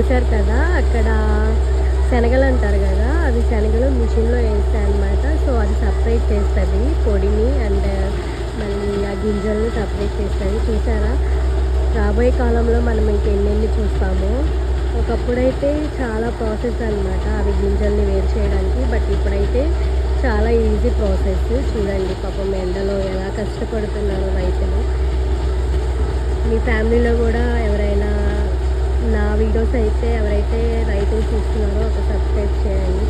చూశారు కదా అక్కడ శనగలు అంటారు కదా, అది శనగలు మిషన్లో వేస్తాయి అన్నమాట. సో అది సపరేట్ చేస్తుంది పొడిని అండ్ మళ్ళీ ఆ గింజలను సపరేట్ చేస్తుంది. చూసారా, రాబోయే కాలంలో మనం ఇంకెన్నెన్ని చూస్తామో. ఒకప్పుడైతే చాలా ప్రాసెస్ అనమాట అవి గింజల్ని వేరు చేయడానికి, బట్ ఇప్పుడైతే చాలా ఈజీ ప్రాసెస్. చూడండి పాపం ఎండలో ఎలా కష్టపడుతున్నారు రైతులు. మీ ఫ్యామిలీలో కూడా ఎవరైనా నా వీడియోస్ అయితే ఎవరైతే రైతులు చూస్తున్నారో ఒక సబ్స్క్రైబ్ చేయండి.